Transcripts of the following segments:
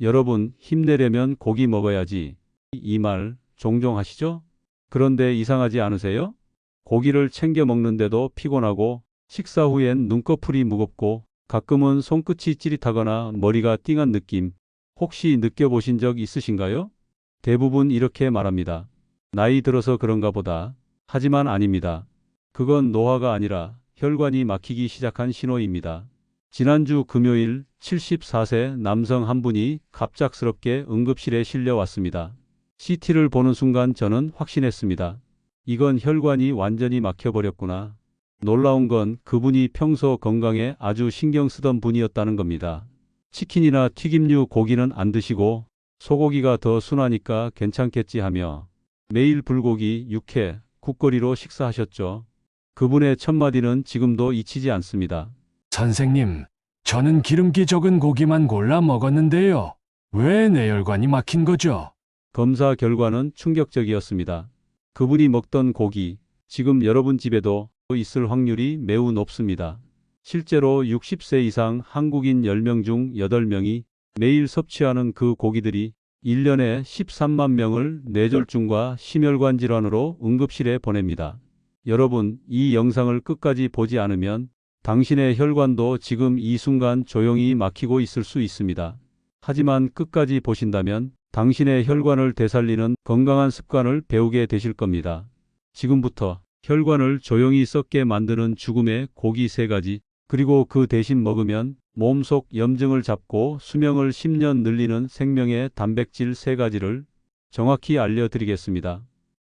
여러분, 힘내려면 고기 먹어야지. 이 말 종종 하시죠? 그런데 이상하지 않으세요? 고기를 챙겨 먹는데도 피곤하고 식사 후엔 눈꺼풀이 무겁고 가끔은 손끝이 찌릿하거나 머리가 띵한 느낌 혹시 느껴보신 적 있으신가요? 대부분 이렇게 말합니다. 나이 들어서 그런가 보다. 하지만 아닙니다. 그건 노화가 아니라 혈관이 막히기 시작한 신호입니다. 지난주 금요일 74세 남성 한 분이 갑작스럽게 응급실에 실려왔습니다. CT를 보는 순간 저는 확신했습니다. 이건 혈관이 완전히 막혀버렸구나. 놀라운 건 그분이 평소 건강에 아주 신경 쓰던 분이었다는 겁니다. 치킨이나 튀김류 고기는 안 드시고 소고기가 더 순하니까 괜찮겠지 하며 매일 불고기, 육회, 국거리로 식사하셨죠. 그분의 첫마디는 지금도 잊히지 않습니다. 선생님, 저는 기름기 적은 고기만 골라 먹었는데요. 왜 뇌혈관이 막힌 거죠? 검사 결과는 충격적이었습니다. 그분이 먹던 고기, 지금 여러분 집에도 있을 확률이 매우 높습니다. 실제로 60세 이상 한국인 10명 중 8명이 매일 섭취하는 그 고기들이 1년에 13만 명을 뇌졸중과 심혈관 질환으로 응급실에 보냅니다. 여러분, 이 영상을 끝까지 보지 않으면 당신의 혈관도 지금 이 순간 조용히 막히고 있을 수 있습니다. 하지만 끝까지 보신다면 당신의 혈관을 되살리는 건강한 습관을 배우게 되실 겁니다. 지금부터 혈관을 조용히 썩게 만드는 죽음의 고기 3가지, 그리고 그 대신 먹으면 몸속 염증을 잡고 수명을 10년 늘리는 생명의 단백질 3가지를 정확히 알려드리겠습니다.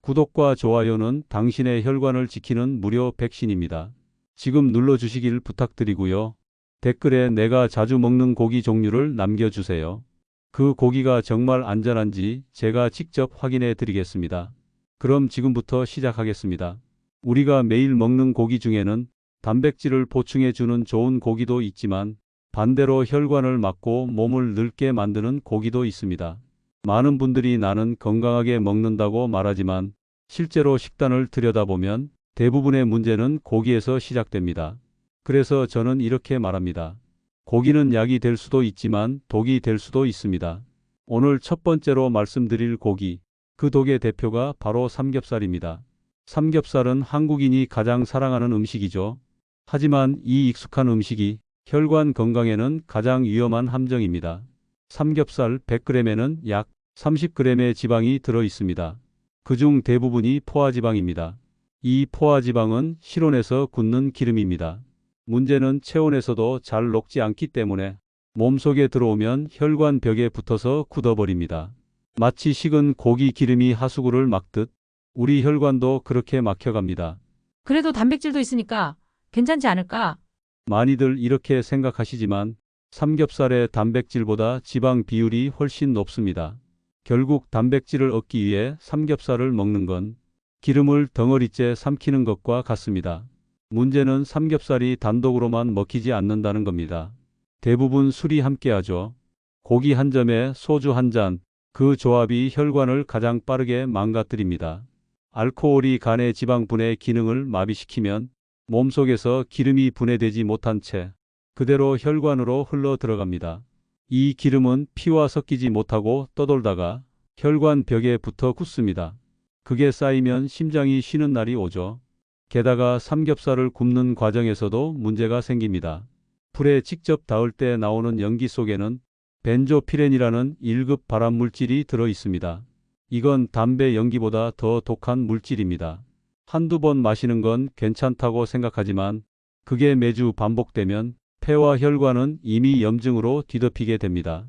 구독과 좋아요는 당신의 혈관을 지키는 무료 백신입니다. 지금 눌러주시길 부탁드리고요. 댓글에 내가 자주 먹는 고기 종류를 남겨주세요. 그 고기가 정말 안전한지 제가 직접 확인해 드리겠습니다. 그럼 지금부터 시작하겠습니다. 우리가 매일 먹는 고기 중에는 단백질을 보충해 주는 좋은 고기도 있지만 반대로 혈관을 막고 몸을 늙게 만드는 고기도 있습니다. 많은 분들이 나는 건강하게 먹는다고 말하지만 실제로 식단을 들여다보면 대부분의 문제는 고기에서 시작됩니다. 그래서 저는 이렇게 말합니다. 고기는 약이 될 수도 있지만 독이 될 수도 있습니다. 오늘 첫 번째로 말씀드릴 고기, 그 독의 대표가 바로 삼겹살입니다. 삼겹살은 한국인이 가장 사랑하는 음식이죠. 하지만 이 익숙한 음식이 혈관 건강에는 가장 위험한 함정입니다. 삼겹살 100g에는 약 30g의 지방이 들어 있습니다. 그중 대부분이 포화지방입니다. 이 포화지방은 실온에서 굳는 기름입니다. 문제는 체온에서도 잘 녹지 않기 때문에 몸속에 들어오면 혈관 벽에 붙어서 굳어버립니다. 마치 식은 고기 기름이 하수구를 막듯 우리 혈관도 그렇게 막혀갑니다. 그래도 단백질도 있으니까 괜찮지 않을까? 많이들 이렇게 생각하시지만 삼겹살의 단백질보다 지방 비율이 훨씬 높습니다. 결국 단백질을 얻기 위해 삼겹살을 먹는 건 기름을 덩어리째 삼키는 것과 같습니다. 문제는 삼겹살이 단독으로만 먹히지 않는다는 겁니다. 대부분 술이 함께하죠. 고기 한 점에 소주 한 잔, 그 조합이 혈관을 가장 빠르게 망가뜨립니다. 알코올이 간의 지방분해 기능을 마비시키면 몸속에서 기름이 분해되지 못한 채 그대로 혈관으로 흘러 들어갑니다. 이 기름은 피와 섞이지 못하고 떠돌다가 혈관 벽에 붙어 굳습니다. 그게 쌓이면 심장이 쉬는 날이 오죠. 게다가 삼겹살을 굽는 과정에서도 문제가 생깁니다. 불에 직접 닿을 때 나오는 연기 속에는 벤조피렌이라는 1급 발암물질이 들어 있습니다. 이건 담배 연기보다 더 독한 물질입니다. 한두 번 마시는 건 괜찮다고 생각하지만 그게 매주 반복되면 폐와 혈관은 이미 염증으로 뒤덮이게 됩니다.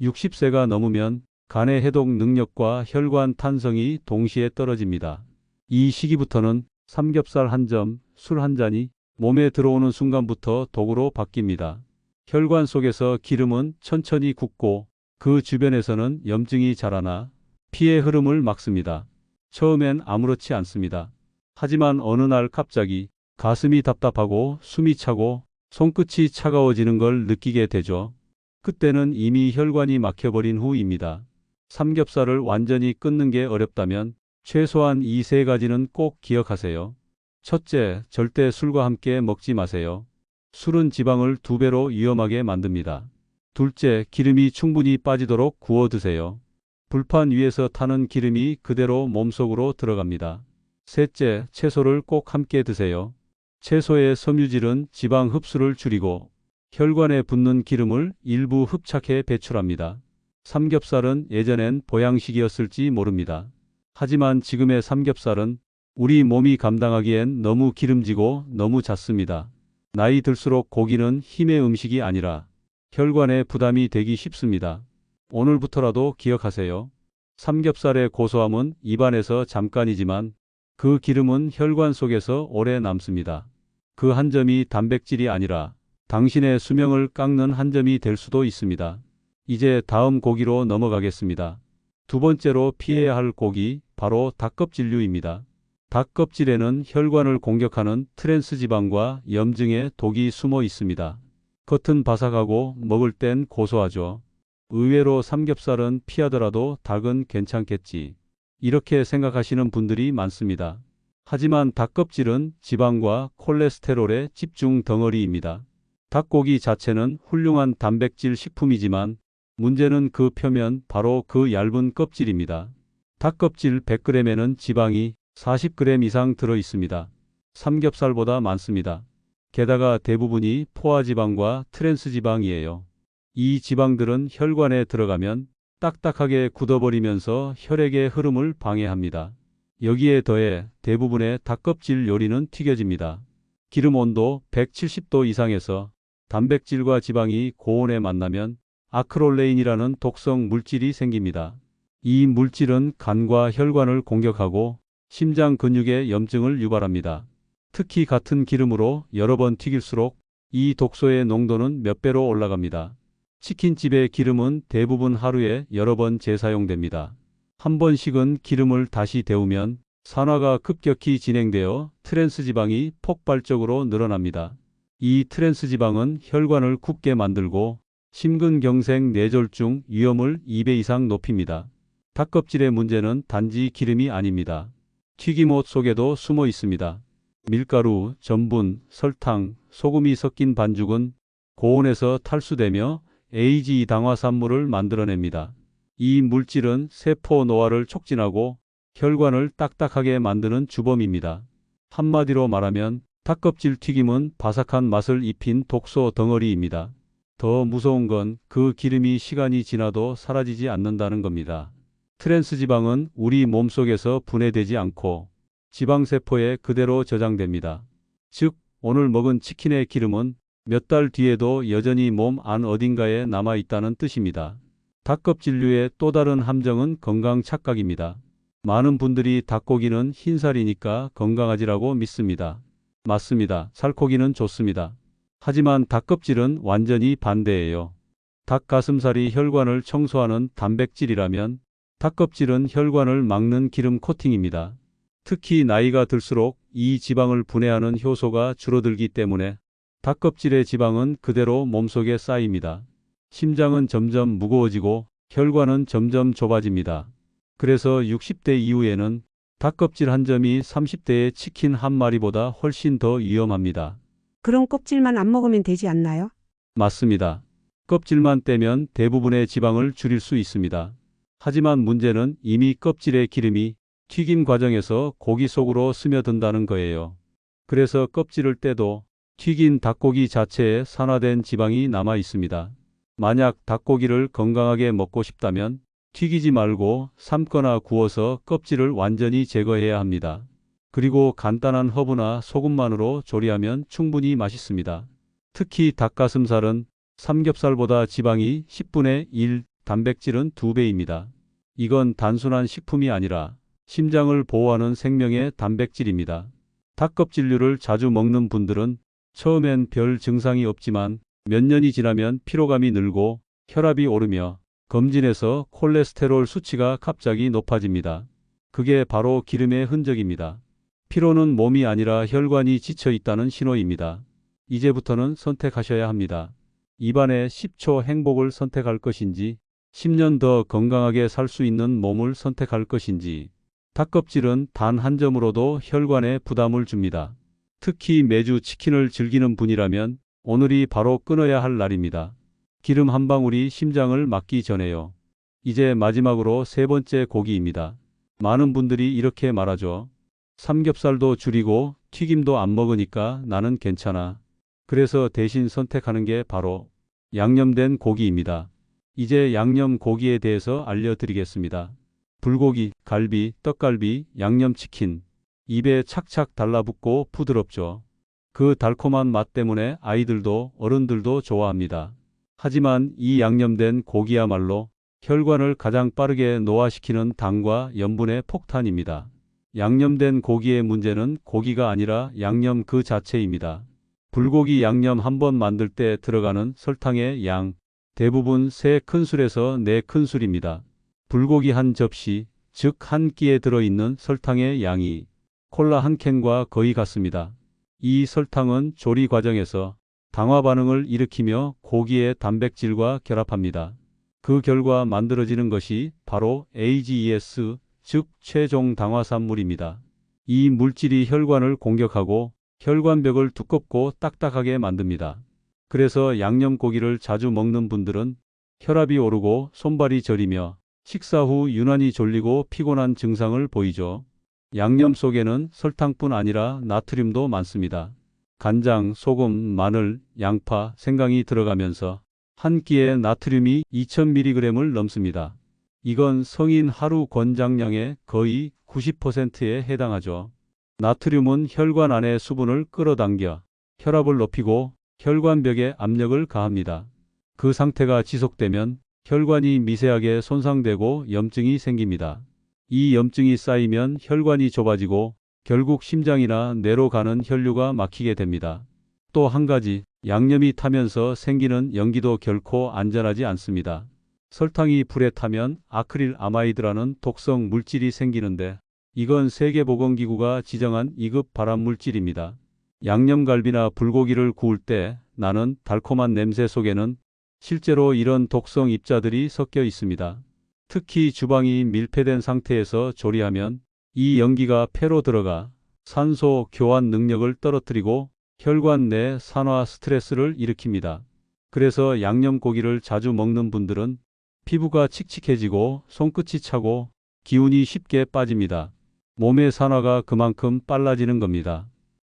60세가 넘으면 간의 해독 능력과 혈관 탄성이 동시에 떨어집니다. 이 시기부터는 삼겹살 한 점, 술 한 잔이 몸에 들어오는 순간부터 독으로 바뀝니다. 혈관 속에서 기름은 천천히 굳고 그 주변에서는 염증이 자라나 피의 흐름을 막습니다. 처음엔 아무렇지 않습니다. 하지만 어느 날 갑자기 가슴이 답답하고 숨이 차고 손끝이 차가워지는 걸 느끼게 되죠. 그때는 이미 혈관이 막혀버린 후입니다. 삼겹살을 완전히 끊는 게 어렵다면 최소한 이 3가지는 꼭 기억하세요. 첫째, 절대 술과 함께 먹지 마세요. 술은 지방을 2배로 위험하게 만듭니다. 둘째, 기름이 충분히 빠지도록 구워 드세요. 불판 위에서 타는 기름이 그대로 몸속으로 들어갑니다. 셋째, 채소를 꼭 함께 드세요. 채소의 섬유질은 지방 흡수를 줄이고 혈관에 붙는 기름을 일부 흡착해 배출합니다. 삼겹살은 예전엔 보양식이었을지 모릅니다. 하지만 지금의 삼겹살은 우리 몸이 감당하기엔 너무 기름지고 너무 잦습니다. 나이 들수록 고기는 힘의 음식이 아니라 혈관에 부담이 되기 쉽습니다. 오늘부터라도 기억하세요. 삼겹살의 고소함은 입안에서 잠깐이지만 그 기름은 혈관 속에서 오래 남습니다. 그 한 점이 단백질이 아니라 당신의 수명을 깎는 한 점이 될 수도 있습니다. 이제 다음 고기로 넘어가겠습니다. 두 번째로 피해야 할 고기, 바로 닭껍질류입니다. 닭껍질에는 혈관을 공격하는 트랜스 지방과 염증의 독이 숨어 있습니다. 겉은 바삭하고 먹을 땐 고소하죠. 의외로 삼겹살은 피하더라도 닭은 괜찮겠지, 이렇게 생각하시는 분들이 많습니다. 하지만 닭껍질은 지방과 콜레스테롤의 집중 덩어리입니다. 닭고기 자체는 훌륭한 단백질 식품이지만 문제는 그 표면, 바로 그 얇은 껍질입니다. 닭껍질 100g에는 지방이 40g 이상 들어 있습니다. 삼겹살보다 많습니다. 게다가 대부분이 포화지방과 트랜스지방이에요. 이 지방들은 혈관에 들어가면 딱딱하게 굳어버리면서 혈액의 흐름을 방해합니다. 여기에 더해 대부분의 닭껍질 요리는 튀겨집니다. 기름 온도 170도 이상에서 단백질과 지방이 고온에 만나면 아크롤레인이라는 독성 물질이 생깁니다. 이 물질은 간과 혈관을 공격하고 심장 근육에 염증을 유발합니다. 특히 같은 기름으로 여러 번 튀길수록 이 독소의 농도는 몇 배로 올라갑니다. 치킨집의 기름은 대부분 하루에 여러 번 재사용됩니다. 한 번씩은 기름을 다시 데우면 산화가 급격히 진행되어 트랜스 지방이 폭발적으로 늘어납니다. 이 트랜스 지방은 혈관을 굳게 만들고 심근경색 뇌졸중 위험을 2배 이상 높입니다. 닭껍질의 문제는 단지 기름이 아닙니다. 튀김옷 속에도 숨어 있습니다. 밀가루, 전분, 설탕, 소금이 섞인 반죽은 고온에서 탈수되며 AGE 당화산물을 만들어냅니다. 이 물질은 세포 노화를 촉진하고 혈관을 딱딱하게 만드는 주범입니다. 한마디로 말하면 닭껍질 튀김은 바삭한 맛을 입힌 독소 덩어리입니다. 더 무서운 건 그 기름이 시간이 지나도 사라지지 않는다는 겁니다. 트랜스 지방은 우리 몸속에서 분해되지 않고 지방세포에 그대로 저장됩니다. 즉, 오늘 먹은 치킨의 기름은 몇 달 뒤에도 여전히 몸 안 어딘가에 남아있다는 뜻입니다. 닭껍질류의 또 다른 함정은 건강 착각입니다. 많은 분들이 닭고기는 흰살이니까 건강하지라고 믿습니다. 맞습니다. 살코기는 좋습니다. 하지만 닭껍질은 완전히 반대예요. 닭가슴살이 혈관을 청소하는 단백질이라면 닭껍질은 혈관을 막는 기름 코팅입니다. 특히 나이가 들수록 이 지방을 분해하는 효소가 줄어들기 때문에 닭껍질의 지방은 그대로 몸속에 쌓입니다. 심장은 점점 무거워지고 혈관은 점점 좁아집니다. 그래서 60대 이후에는 닭껍질 한 점이 30대의 치킨 한 마리보다 훨씬 더 위험합니다. 그럼 껍질만 안 먹으면 되지 않나요? 맞습니다. 껍질만 떼면 대부분의 지방을 줄일 수 있습니다. 하지만 문제는 이미 껍질의 기름이 튀김 과정에서 고기 속으로 스며든다는 거예요. 그래서 껍질을 떼도 튀긴 닭고기 자체에 산화된 지방이 남아 있습니다. 만약 닭고기를 건강하게 먹고 싶다면 튀기지 말고 삶거나 구워서 껍질을 완전히 제거해야 합니다. 그리고 간단한 허브나 소금만으로 조리하면 충분히 맛있습니다. 특히 닭가슴살은 삼겹살보다 지방이 10분의 1, 단백질은 2배입니다. 이건 단순한 식품이 아니라 심장을 보호하는 생명의 단백질입니다. 닭껍질류를 자주 먹는 분들은 처음엔 별 증상이 없지만 몇 년이 지나면 피로감이 늘고 혈압이 오르며 검진에서 콜레스테롤 수치가 갑자기 높아집니다. 그게 바로 기름의 흔적입니다. 피로는 몸이 아니라 혈관이 지쳐 있다는 신호입니다. 이제부터는 선택하셔야 합니다. 입안의 10초 행복을 선택할 것인지 10년 더 건강하게 살 수 있는 몸을 선택할 것인지. 닭껍질은 단 한 점으로도 혈관에 부담을 줍니다. 특히 매주 치킨을 즐기는 분이라면 오늘이 바로 끊어야 할 날입니다. 기름 한 방울이 심장을 막기 전에요. 이제 마지막으로 세 번째 고기입니다. 많은 분들이 이렇게 말하죠. 삼겹살도 줄이고 튀김도 안 먹으니까 나는 괜찮아. 그래서 대신 선택하는 게 바로 양념된 고기입니다. 이제 양념 고기에 대해서 알려드리겠습니다. 불고기, 갈비, 떡갈비, 양념치킨. 입에 착착 달라붙고 부드럽죠. 그 달콤한 맛 때문에 아이들도 어른들도 좋아합니다. 하지만 이 양념된 고기야말로 혈관을 가장 빠르게 노화시키는 당과 염분의 폭탄입니다. 양념된 고기의 문제는 고기가 아니라 양념 그 자체입니다. 불고기 양념 한번 만들 때 들어가는 설탕의 양, 대부분 3큰술에서 4큰술입니다. 불고기 한 접시, 즉 한 끼에 들어있는 설탕의 양이 콜라 한 캔과 거의 같습니다. 이 설탕은 조리 과정에서 당화 반응을 일으키며 고기의 단백질과 결합합니다. 그 결과 만들어지는 것이 바로 AGEs, 즉 최종 당화산물입니다. 이 물질이 혈관을 공격하고 혈관벽을 두껍고 딱딱하게 만듭니다. 그래서 양념고기를 자주 먹는 분들은 혈압이 오르고 손발이 저리며 식사 후 유난히 졸리고 피곤한 증상을 보이죠. 양념 속에는 설탕뿐 아니라 나트륨도 많습니다. 간장, 소금, 마늘, 양파, 생강이 들어가면서 한 끼에 나트륨이 2000mg을 넘습니다. 이건 성인 하루 권장량의 거의 90%에 해당하죠. 나트륨은 혈관 안의 수분을 끌어당겨 혈압을 높이고 혈관벽에 압력을 가합니다. 그 상태가 지속되면 혈관이 미세하게 손상되고 염증이 생깁니다. 이 염증이 쌓이면 혈관이 좁아지고 결국 심장이나 뇌로 가는 혈류가 막히게 됩니다. 또 한 가지, 양념이 타면서 생기는 연기도 결코 안전하지 않습니다. 설탕이 불에 타면 아크릴 아마이드라는 독성 물질이 생기는데 이건 세계보건기구가 지정한 2급 발암물질입니다. 양념갈비나 불고기를 구울 때 나는 달콤한 냄새 속에는 실제로 이런 독성 입자들이 섞여 있습니다. 특히 주방이 밀폐된 상태에서 조리하면 이 연기가 폐로 들어가 산소 교환 능력을 떨어뜨리고 혈관 내 산화 스트레스를 일으킵니다. 그래서 양념고기를 자주 먹는 분들은 피부가 칙칙해지고 손끝이 차고 기운이 쉽게 빠집니다. 몸의 산화가 그만큼 빨라지는 겁니다.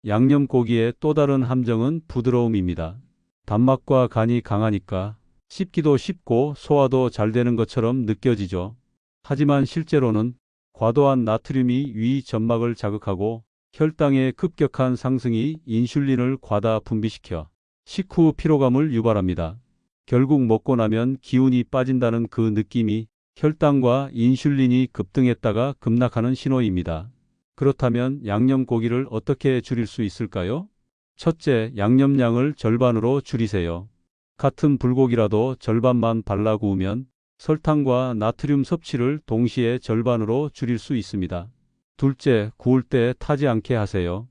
양념고기의 또 다른 함정은 부드러움입니다. 단맛과 간이 강하니까 씹기도 쉽고 소화도 잘 되는 것처럼 느껴지죠. 하지만 실제로는 과도한 나트륨이 위 점막을 자극하고 혈당의 급격한 상승이 인슐린을 과다 분비시켜 식후 피로감을 유발합니다. 결국 먹고 나면 기운이 빠진다는 그 느낌이 혈당과 인슐린이 급등했다가 급락하는 신호입니다. 그렇다면 양념고기를 어떻게 줄일 수 있을까요? 첫째, 양념량을 절반으로 줄이세요. 같은 불고기라도 절반만 발라 구우면 설탕과 나트륨 섭취를 동시에 절반으로 줄일 수 있습니다. 둘째, 구울 때 타지 않게 하세요.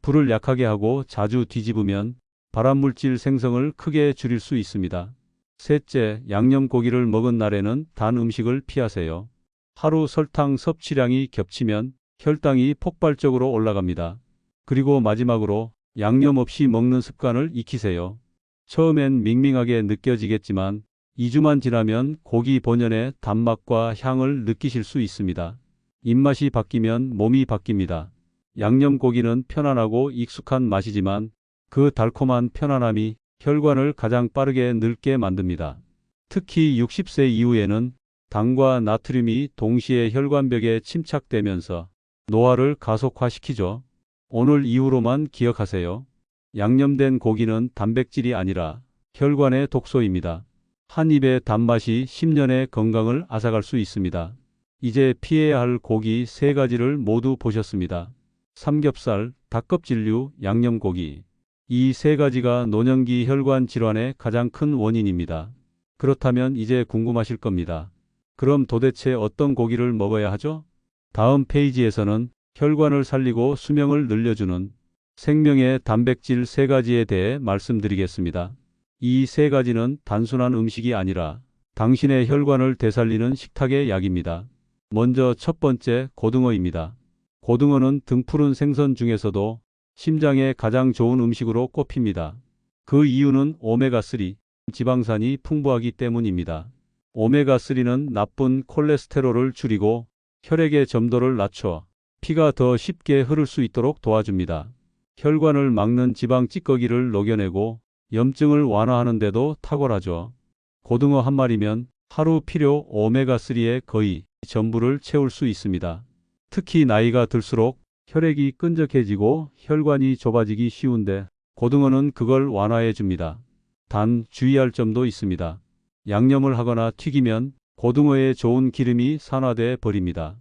불을 약하게 하고 자주 뒤집으면 발암물질 생성을 크게 줄일 수 있습니다. 셋째, 양념고기를 먹은 날에는 단 음식을 피하세요. 하루 설탕 섭취량이 겹치면 혈당이 폭발적으로 올라갑니다. 그리고 마지막으로 양념 없이 먹는 습관을 익히세요. 처음엔 밍밍하게 느껴지겠지만 2주만 지나면 고기 본연의 단맛과 향을 느끼실 수 있습니다. 입맛이 바뀌면 몸이 바뀝니다. 양념고기는 편안하고 익숙한 맛이지만 그 달콤한 편안함이 혈관을 가장 빠르게 늙게 만듭니다. 특히 60세 이후에는 당과 나트륨이 동시에 혈관벽에 침착되면서 노화를 가속화시키죠. 오늘 이후로만 기억하세요. 양념된 고기는 단백질이 아니라 혈관의 독소입니다. 한 입의 단맛이 10년의 건강을 앗아갈 수 있습니다. 이제 피해야 할 고기 3가지를 모두 보셨습니다. 삼겹살, 닭껍질류, 양념고기. 이 3가지가 노년기 혈관 질환의 가장 큰 원인입니다. 그렇다면 이제 궁금하실 겁니다. 그럼 도대체 어떤 고기를 먹어야 하죠? 다음 페이지에서는 혈관을 살리고 수명을 늘려주는 생명의 단백질 3가지에 대해 말씀드리겠습니다. 이 3가지는 단순한 음식이 아니라 당신의 혈관을 되살리는 식탁의 약입니다. 먼저 첫 번째, 고등어입니다. 고등어는 등푸른 생선 중에서도 심장에 가장 좋은 음식으로 꼽힙니다. 그 이유는 오메가3, 지방산이 풍부하기 때문입니다. 오메가3는 나쁜 콜레스테롤을 줄이고 혈액의 점도를 낮춰 피가 더 쉽게 흐를 수 있도록 도와줍니다. 혈관을 막는 지방 찌꺼기를 녹여내고 염증을 완화하는 데도 탁월하죠. 고등어 한 마리면 하루 필요 오메가3의 거의 전부를 채울 수 있습니다. 특히 나이가 들수록 혈액이 끈적해지고 혈관이 좁아지기 쉬운데 고등어는 그걸 완화해 줍니다. 단 주의할 점도 있습니다. 양념을 하거나 튀기면 고등어의 좋은 기름이 산화돼 버립니다.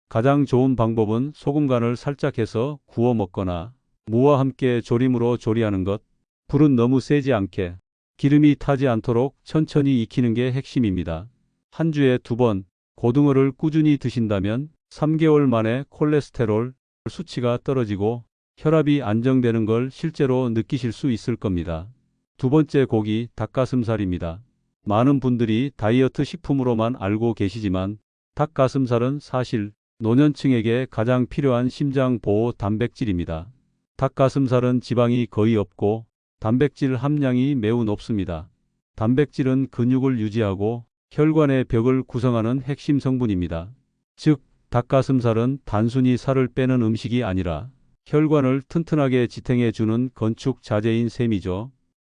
가장 좋은 방법은 소금 간을 살짝 해서 구워 먹거나 무와 함께 조림으로 조리하는 것. 불은 너무 세지 않게 기름이 타지 않도록 천천히 익히는 게 핵심입니다. 한 주에 2번 고등어를 꾸준히 드신다면 3개월 만에 콜레스테롤 수치가 떨어지고 혈압이 안정되는 걸 실제로 느끼실 수 있을 겁니다. 두 번째 고기, 닭가슴살입니다. 많은 분들이 다이어트 식품으로만 알고 계시지만 닭가슴살은 사실 노년층에게 가장 필요한 심장 보호 단백질입니다. 닭가슴살은 지방이 거의 없고 단백질 함량이 매우 높습니다. 단백질은 근육을 유지하고 혈관의 벽을 구성하는 핵심 성분입니다. 즉, 닭가슴살은 단순히 살을 빼는 음식이 아니라 혈관을 튼튼하게 지탱해 주는 건축 자재인 셈이죠.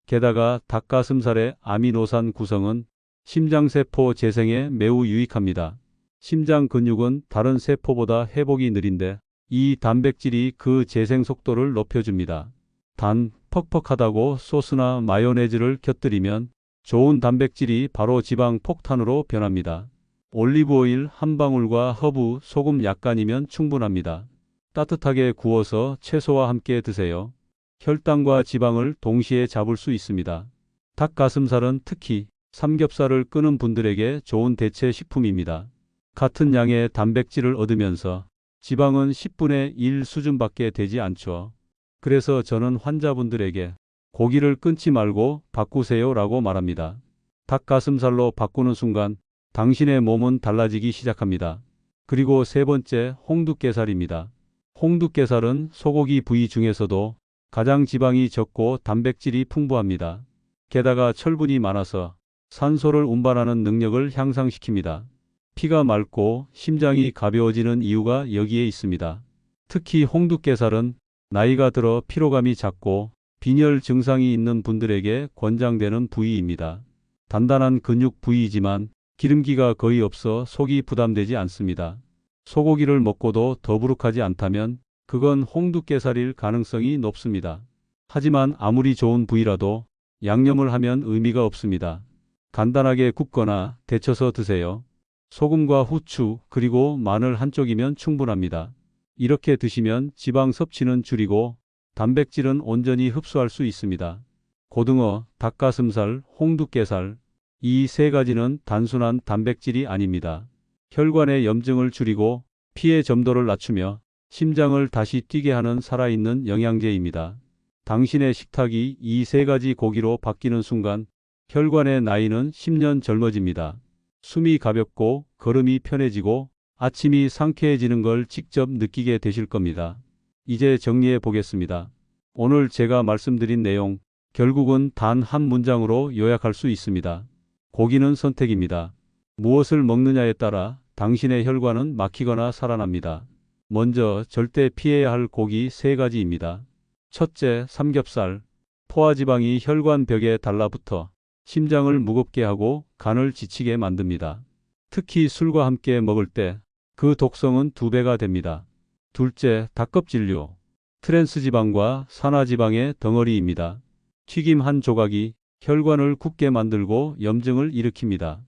게다가 닭가슴살의 아미노산 구성은 심장세포 재생에 매우 유익합니다. 심장 근육은 다른 세포보다 회복이 느린데 이 단백질이 그 재생 속도를 높여줍니다. 단, 퍽퍽하다고 소스나 마요네즈를 곁들이면 좋은 단백질이 바로 지방 폭탄으로 변합니다. 올리브오일 한 방울과 허브, 소금 약간이면 충분합니다. 따뜻하게 구워서 채소와 함께 드세요. 혈당과 지방을 동시에 잡을 수 있습니다. 닭가슴살은 특히 삼겹살을 끄는 분들에게 좋은 대체 식품입니다. 같은 양의 단백질을 얻으면서 지방은 10분의 1 수준밖에 되지 않죠. 그래서 저는 환자분들에게 고기를 끊지 말고 바꾸세요 라고 말합니다. 닭가슴살로 바꾸는 순간 당신의 몸은 달라지기 시작합니다. 그리고 세 번째, 홍두깨살입니다. 홍두깨살은 소고기 부위 중에서도 가장 지방이 적고 단백질이 풍부합니다. 게다가 철분이 많아서 산소를 운반하는 능력을 향상시킵니다. 피가 맑고 심장이 가벼워지는 이유가 여기에 있습니다. 특히 홍두깨살은 나이가 들어 피로감이 잦고 빈혈 증상이 있는 분들에게 권장되는 부위입니다. 단단한 근육 부위이지만 기름기가 거의 없어 속이 부담되지 않습니다. 소고기를 먹고도 더부룩하지 않다면 그건 홍두깨살일 가능성이 높습니다. 하지만 아무리 좋은 부위라도 양념을 하면 의미가 없습니다. 간단하게 굽거나 데쳐서 드세요. 소금과 후추 그리고 마늘 한쪽이면 충분합니다. 이렇게 드시면 지방 섭취는 줄이고 단백질은 온전히 흡수할 수 있습니다. 고등어, 닭가슴살, 홍두깨살 이 세 가지는 단순한 단백질이 아닙니다. 혈관의 염증을 줄이고 피의 점도를 낮추며 심장을 다시 뛰게 하는 살아있는 영양제입니다. 당신의 식탁이 이 세 가지 고기로 바뀌는 순간 혈관의 나이는 10년 젊어집니다. 숨이 가볍고 걸음이 편해지고 아침이 상쾌해지는 걸 직접 느끼게 되실 겁니다. 이제 정리해 보겠습니다. 오늘 제가 말씀드린 내용, 결국은 단 한 문장으로 요약할 수 있습니다. 고기는 선택입니다. 무엇을 먹느냐에 따라 당신의 혈관은 막히거나 살아납니다. 먼저 절대 피해야 할 고기 세 가지입니다. 첫째, 삼겹살. 포화지방이 혈관 벽에 달라붙어 심장을 무겁게 하고 간을 지치게 만듭니다. 특히 술과 함께 먹을 때 그 독성은 2배가 됩니다. 둘째, 닭껍질류. 트랜스지방과 산화지방의 덩어리입니다. 튀김 한 조각이 혈관을 굳게 만들고 염증을 일으킵니다.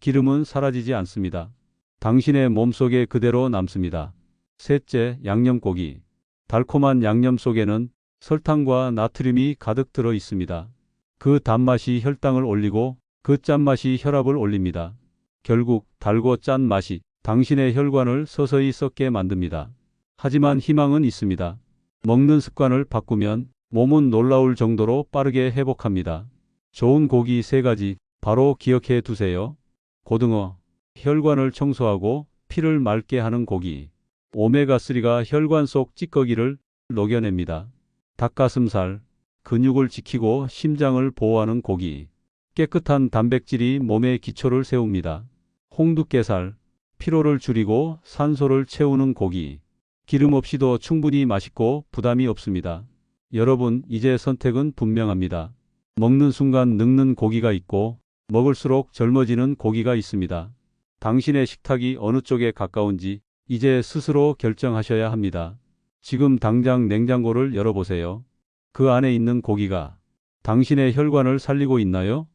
기름은 사라지지 않습니다. 당신의 몸속에 그대로 남습니다. 셋째, 양념고기. 달콤한 양념 속에는 설탕과 나트륨이 가득 들어 있습니다. 그 단맛이 혈당을 올리고 그 짠맛이 혈압을 올립니다. 결국 달고 짠 맛이 당신의 혈관을 서서히 썩게 만듭니다. 하지만 희망은 있습니다. 먹는 습관을 바꾸면 몸은 놀라울 정도로 빠르게 회복합니다. 좋은 고기 세 가지 바로 기억해 두세요. 고등어, 혈관을 청소하고 피를 맑게 하는 고기. 오메가3가 혈관 속 찌꺼기를 녹여냅니다. 닭가슴살, 근육을 지키고 심장을 보호하는 고기. 깨끗한 단백질이 몸의 기초를 세웁니다. 홍두깨살, 피로를 줄이고 산소를 채우는 고기. 기름 없이도 충분히 맛있고 부담이 없습니다. 여러분, 이제 선택은 분명합니다. 먹는 순간 늙는 고기가 있고 먹을수록 젊어지는 고기가 있습니다. 당신의 식탁이 어느 쪽에 가까운지 이제 스스로 결정하셔야 합니다. 지금 당장 냉장고를 열어보세요. 그 안에 있는 고기가 당신의 혈관을 살리고 있나요?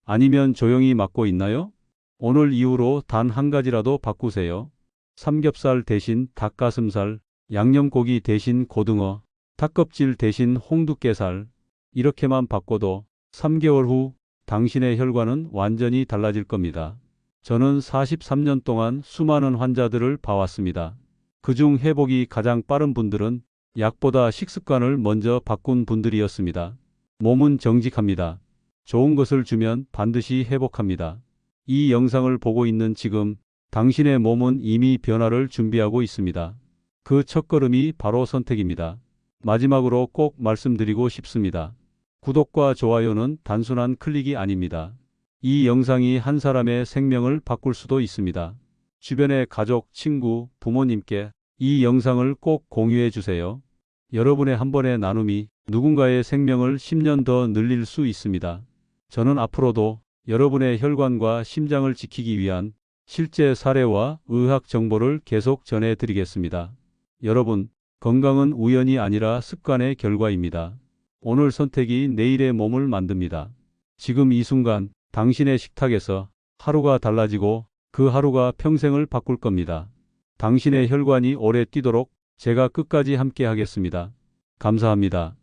아니면 조용히 막고 있나요? 오늘 이후로 단 한 가지라도 바꾸세요. 삼겹살 대신 닭가슴살, 양념고기 대신 고등어, 닭껍질 대신 홍두깨살. 이렇게만 바꿔도 3개월 후 당신의 혈관은 완전히 달라질 겁니다. 저는 43년 동안 수많은 환자들을 봐왔습니다. 그중 회복이 가장 빠른 분들은 약보다 식습관을 먼저 바꾼 분들이었습니다. 몸은 정직합니다. 좋은 것을 주면 반드시 회복합니다. 이 영상을 보고 있는 지금 당신의 몸은 이미 변화를 준비하고 있습니다. 그 첫걸음이 바로 선택입니다. 마지막으로 꼭 말씀드리고 싶습니다. 구독과 좋아요는 단순한 클릭이 아닙니다. 이 영상이 한 사람의 생명을 바꿀 수도 있습니다. 주변의 가족, 친구, 부모님께 이 영상을 꼭 공유해 주세요. 여러분의 한 번의 나눔이 누군가의 생명을 10년 더 늘릴 수 있습니다. 저는 앞으로도 여러분의 혈관과 심장을 지키기 위한 실제 사례와 의학 정보를 계속 전해드리겠습니다. 여러분, 건강은 우연이 아니라 습관의 결과입니다. 오늘 선택이 내일의 몸을 만듭니다. 지금 이 순간 당신의 식탁에서 하루가 달라지고 그 하루가 평생을 바꿀 겁니다. 당신의 혈관이 오래 뛰도록 제가 끝까지 함께 하겠습니다. 감사합니다.